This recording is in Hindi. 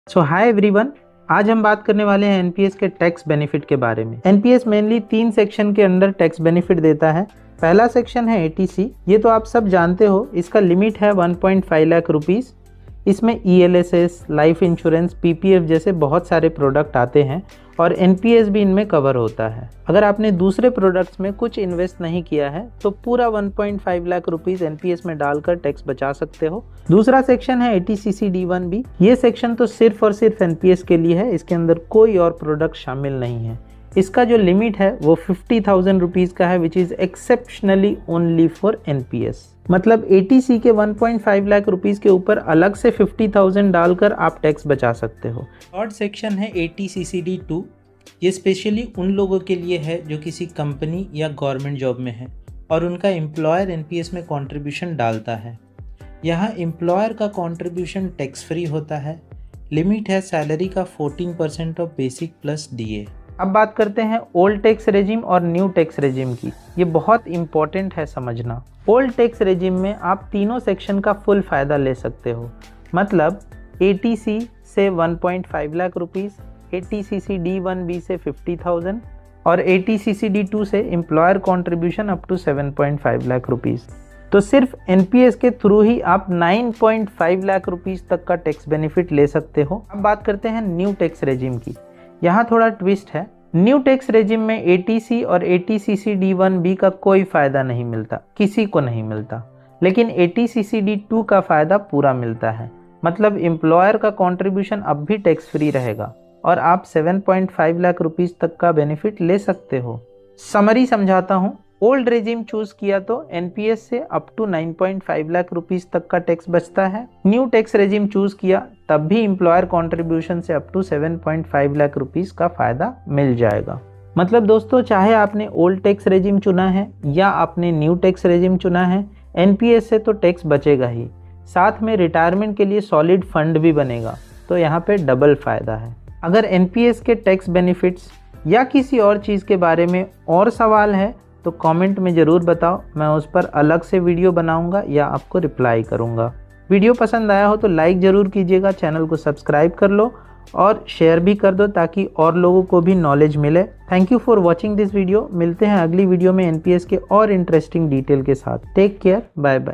सो हाय एवरीवन, आज हम बात करने वाले हैं एनपीएस के टैक्स बेनिफिट के बारे में। एनपीएस मेनली 3 सेक्शन के अंडर टैक्स बेनिफिट देता है। पहला सेक्शन है एटीसी। ये तो आप सब जानते हो, इसका लिमिट है 1.5 लाख रुपीज़। इसमें ईएलएसएस, लाइफ इंश्योरेंस, पीपीएफ जैसे बहुत सारे प्रोडक्ट आते हैं और एनपीएस भी इनमें कवर होता है। अगर आपने दूसरे प्रोडक्ट्स में कुछ इन्वेस्ट नहीं किया है तो पूरा 1.5 लाख रुपीस एनपीएस में डालकर टैक्स बचा सकते हो। दूसरा सेक्शन है एटीसीसी D1B। ये सेक्शन तो सिर्फ और सिर्फ एनपीएस के लिए है, इसके अंदर कोई और प्रोडक्ट शामिल नहीं है। इसका जो लिमिट है वो 50,000 रुपीज़ का है, which is exceptionally only for NPS. मतलब एटीसी के 1.5 लाख रुपीज़ के ऊपर अलग से 50,000 डालकर आप टैक्स बचा सकते हो। थर्ड सेक्शन है ATCCD2। ये स्पेशली उन लोगों के लिए है जो किसी कंपनी या गवर्नमेंट जॉब में है और उनका एम्प्लॉयर एनपीएस में कंट्रीब्यूशन डालता है। यहाँ एम्प्लॉयर का कंट्रीब्यूशन टैक्स फ्री होता है। लिमिट है सैलरी का 14% ऑफ बेसिक प्लस डीए। अब बात करते हैं ओल्ड टैक्स रेजिम और न्यू टैक्स रेजिम की। ये बहुत इंपॉर्टेंट है समझना। ओल्ड टैक्स रेजिम में आप तीनों सेक्शन का फुल फ़ायदा ले सकते हो। मतलब एटीसी से 1.5 लाख रुपीज़, एटीसीसी D1B से 50,000 और एटीसीसी D2 से employer contribution up to 7.5 lakh rupees. तो सिर्फ एनपीएस के थ्रू ही आप 9.5 लाख रुपीज़ तक का टैक्स बेनिफिट ले सकते हो। अब बात करते हैं न्यू टैक्स रेजिम की। यहाँ थोड़ा ट्विस्ट है। न्यू टैक्स रेजिम में एटीसी और एटीसीसी D1B का कोई फ़ायदा नहीं मिलता, किसी को नहीं मिलता, लेकिन एटीसीसी D2 का फ़ायदा पूरा मिलता है। मतलब एम्प्लॉयर का कंट्रीब्यूशन अब भी टैक्स फ्री रहेगा और आप 7.5 लाख रुपीज़ तक का बेनिफिट ले सकते हो। समरी समझाता हूँ। ओल्ड रेजिम चूज किया तो एनपीएस से अप टू 9.5 लाख रुपीस तक का टैक्स बचता है। न्यू टैक्स रेजिम चूज किया तब भी एम्प्लॉयर कंट्रीब्यूशन से अप टू 7.5 लाख रुपीस का फायदा मिल जाएगा। मतलब दोस्तों, चाहे आपने ओल्ड टैक्स रेजिम चुना है या आपने न्यू टैक्स रेजिम चुना है, एनपीएस से तो टैक्स बचेगा ही, साथ में रिटायरमेंट के लिए सॉलिड फंड भी बनेगा। तो यहाँ पे डबल फायदा है। अगर एनपीएस के टैक्स बेनिफिट्स या किसी और चीज़ के बारे में और सवाल है तो कमेंट में ज़रूर बताओ, मैं उस पर अलग से वीडियो बनाऊंगा या आपको रिप्लाई करूंगा। वीडियो पसंद आया हो तो लाइक ज़रूर कीजिएगा, चैनल को सब्सक्राइब कर लो और शेयर भी कर दो ताकि और लोगों को भी नॉलेज मिले। Thank you for watching this video. मिलते हैं अगली वीडियो में एनपीएस के और इंटरेस्टिंग डिटेल के साथ। Take care, bye bye.